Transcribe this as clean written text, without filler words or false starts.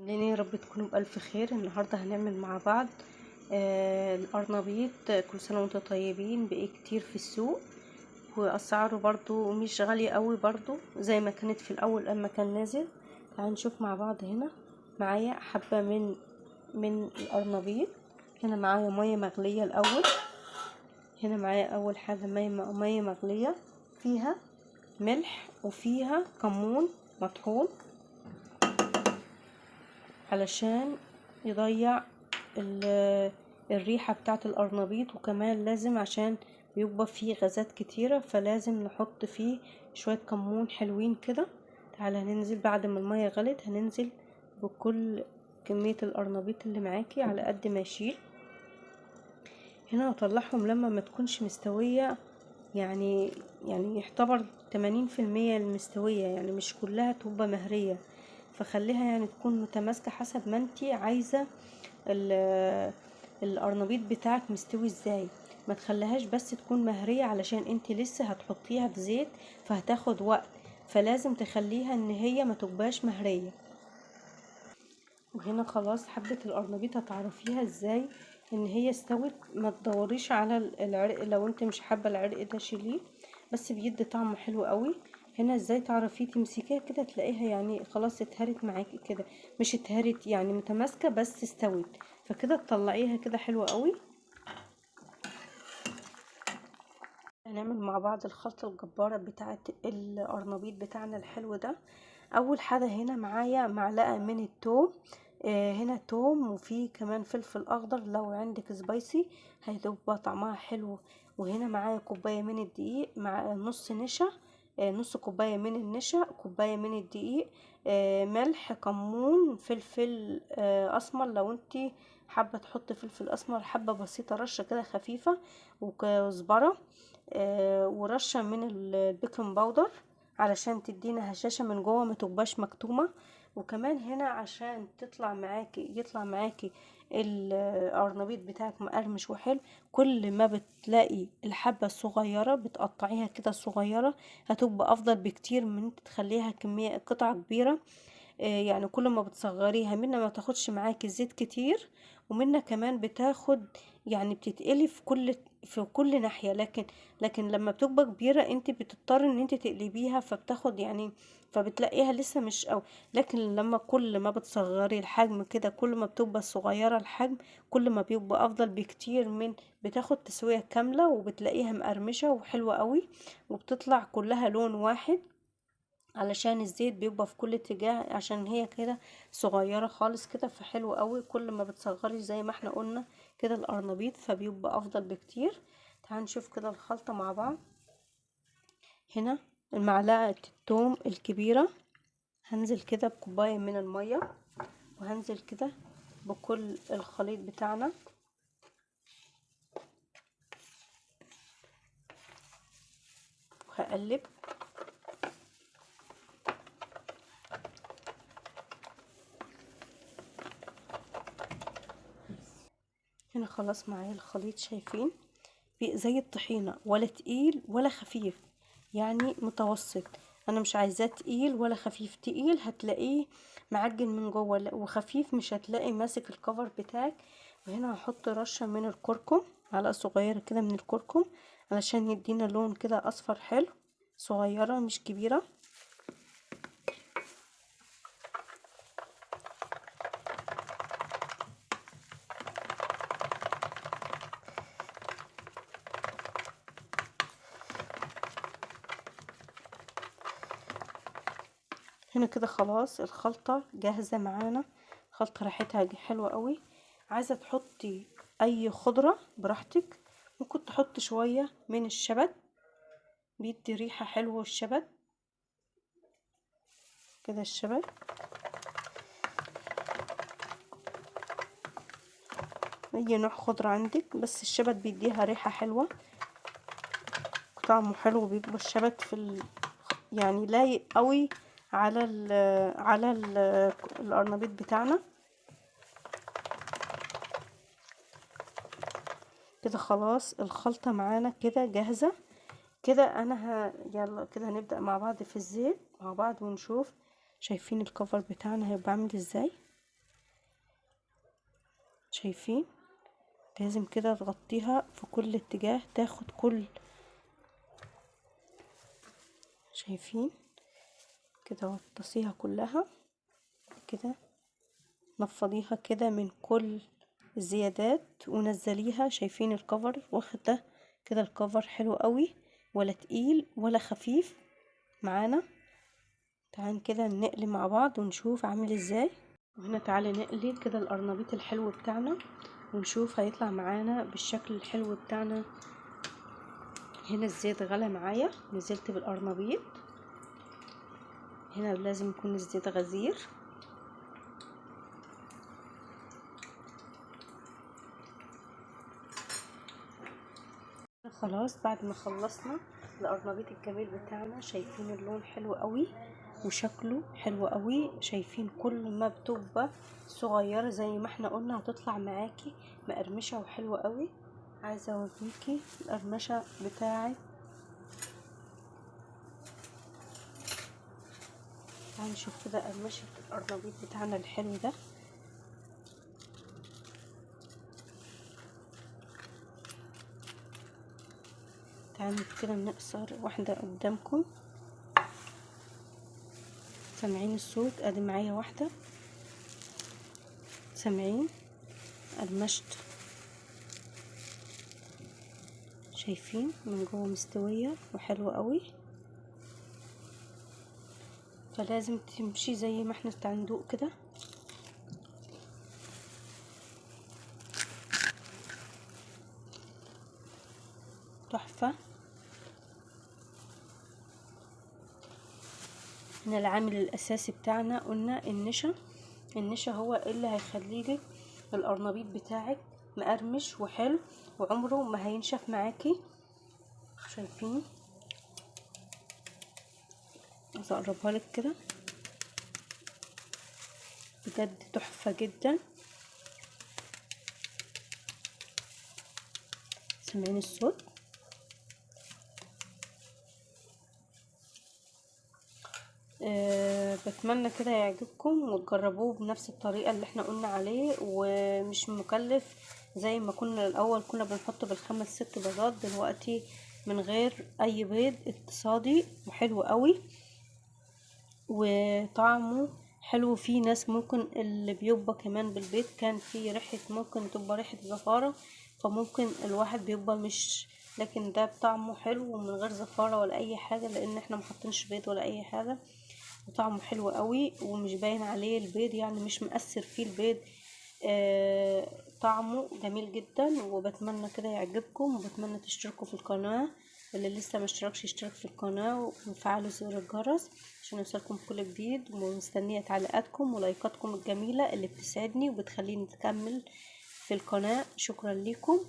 عاملين ايه؟ يا رب تكونوا بألف خير. النهارده هنعمل مع بعض القرنبيط. كل سنة وانتم طيبين. بقى كتير في السوق واسعاره برضو مش غالية قوي برضو زي ما كانت في الاول اما كان نازل. تعالوا نشوف مع بعض. هنا معايا حبة من القرنبيط. هنا معايا مية مغلية الاول. هنا معايا اول حاجة مية مغلية فيها ملح وفيها كمون مطحون علشان يضيع الريحة بتاعة القرنبيط، وكمان لازم عشان بيبقى فيه غازات كتيرة فلازم نحط فيه شوية كمون حلوين كده. تعالى هننزل بعد ما المية غلت، هننزل بكل كمية القرنبيط اللي معاكي على قد ما يشيل. هنا هطلعهم لما ما تكونش مستوية، يعني يعتبر 80% المستوية، يعني مش كلها تبقى مهرية، فخليها يعني تكون متماسكة حسب ما انتي عايزة القرنبيط بتاعك مستوي ازاي. ما تخليهاش بس تكون مهرية علشان انتي لسه هتحطيها في زيت فهتاخد وقت، فلازم تخليها ان هي ما تبقاش مهرية. وهنا خلاص حبة القرنبيط هتعرفيها ازاي ان هي استوت. ما تدوريش على العرق، لو انت مش حابة العرق ده شيليه، بس بيدي طعم حلو قوي. هنا ازاي تعرفيه؟ تمسكيها كده تلاقيها يعني خلاص اتهرت معاكي كده، مش اتهرت يعني متماسكة بس استوت، فكده تطلعيها كده حلوة قوي. هنعمل مع بعض الخلطة الجبارة بتاعة القرنبيط بتاعنا الحلو ده. اول حاجة هنا معايا معلقة من التوم. هنا توم وفي كمان فلفل اخضر لو عندك سبايسي هيبقى طعمها حلو. وهنا معايا كوباية من الدقيق مع نص نشا. نص كوباية من النشا، كوباية من الدقيق. ملح، كمون، فلفل اسمر لو انتي حابة تحط فلفل اسمر، حبة بسيطة رشة كده خفيفة، وكزبرة. ورشة من البيكنج باودر علشان تدينا هشاشة من جوه ما تبقاش مكتومة. وكمان هنا عشان يطلع معاكي القرنبيط بتاعك مقرمش وحلو، كل ما بتلاقي الحبة الصغيرة بتقطعيها كده صغيرة هتبقى افضل بكتير من انت تخليها كمية قطعة كبيرة. يعني كل ما بتصغريها منا ما تاخدش معاكي زيت كتير، ومنا كمان بتاخد يعني بتتقلي في كل ناحية. لكن لما بتبقى كبيرة انت بتضطر ان انت تقلبيها فبتاخد يعني، فبتلاقيها لسه مش قوي. لكن لما كل ما بتصغري الحجم كده، كل ما بتبقى صغيرة الحجم كل ما بيبقى افضل بكتير، من بتاخد تسوية كاملة وبتلاقيها مقرمشة وحلوة قوي، وبتطلع كلها لون واحد علشان الزيت بيبقى في كل اتجاه، عشان هي كده صغيرة خالص كده فحلو قوي. كل ما بتصغري زي ما احنا قلنا كده القرنبيط فبيبقى افضل بكتير. تعال نشوف كده الخلطة مع بعض. هنا المعلقة التوم الكبيرة هنزل كده بكوباية من المية، وهنزل كده بكل الخليط بتاعنا، وهقلب. هنا خلاص معايا الخليط، شايفين زي الطحينة، ولا تقيل ولا خفيف، يعني متوسط. انا مش عايزاه تقيل ولا خفيف. تقيل هتلاقيه معجن من جوه، وخفيف مش هتلاقي ماسك الكفر بتاعك. وهنا هحط رشة من الكركم، معلقة صغيرة كده من الكركم علشان يدينا لون كده اصفر حلو، صغيرة مش كبيرة. هنا كده خلاص الخلطة جاهزة معانا. خلطة ريحتها حلوة قوي. عايزة تحطي اي خضرة براحتك، ممكن تحط شوية من الشبت، بيدي ريحة حلوة الشبت كده. الشبت اي نوع خضرة عندك، بس الشبت بيديها ريحة حلوة، طعمه حلو. بيبقى الشبت يعني لايق قوي على القرنبيط بتاعنا. كده خلاص الخلطة معانا كده جاهزة. كده يلا كده هنبدأ مع بعض في الزيت مع بعض ونشوف. شايفين الكفر بتاعنا هيبقى عامل ازاي؟ شايفين؟ لازم كده تغطيها في كل اتجاه، تاخد كل، شايفين كده؟ غطسيها كلها كده، نفضيها كده من كل الزيادات ونزليها. شايفين الكفر واخده كده؟ الكفر حلو قوي، ولا تقيل ولا خفيف معانا. تعالى كده نقلي مع بعض ونشوف عامل ازاي. وهنا تعالي نقلي كده القرنبيط الحلو بتاعنا ونشوف هيطلع معانا بالشكل الحلو بتاعنا. هنا الزيت غلى معايا، نزلت بالقرنبيط. هنا لازم يكون الزيت غزير. خلاص بعد ما خلصنا القرنبيط الجميل بتاعنا، شايفين اللون حلو قوي وشكله حلو قوي. شايفين كل ما بتبقى صغيره زي ما احنا قلنا هتطلع معاكي مقرمشه وحلوه قوي. عايزه اوريكي القرمشه بتاعت، تعالي نشوف كده قرمشه القرنبيط بتاعنا الحلو ده. تعالوا كده نقصر واحده قدامكم. سامعين الصوت؟ ادي معايا واحده، سامعين؟ قرمشت، شايفين من جوه مستويه وحلوه قوي. فلازم تمشي زي ما احنا تعندوق كده. تحفه. هنا العامل الاساسي بتاعنا قلنا النشا. النشا هو اللي هيخليلك القرنبيط بتاعك مقرمش وحلو وعمره ما هينشف معاكي. شايفين؟ عايزه اقربها لك كده، بجد تحفه جدا. سامعين الصوت؟ بتمنى كده يعجبكم وتجربوه بنفس الطريقة اللي احنا قلنا عليه، ومش مكلف زي ما كنا الاول كنا بنحط بالخمس ست بيضات. دلوقتي من غير اي بيض، اقتصادي وحلو قوي وطعمه حلو. في ناس ممكن اللي بيبقى كمان بالبيض كان في ريحة، ممكن تبقى ريحة زفارة، فممكن الواحد بيبقى مش، لكن ده طعمه حلو ومن غير زفارة ولا اي حاجة، لان احنا محطنش بيض ولا اي حاجة. وطعمه حلو قوي ومش باين عليه البيض، يعني مش مؤثر فيه البيض. طعمه جميل جدا. وبتمنى كده يعجبكم، وبتمنى تشتركوا في القناة. اللي لسه ما اشتركش يشترك في القناة وفعلوا زر الجرس عشان يوصلكم كل جديد. ومستنية تعليقاتكم ولايكاتكم الجميلة اللي بتسعدني وبتخليني اكمل في القناة. شكرا لكم.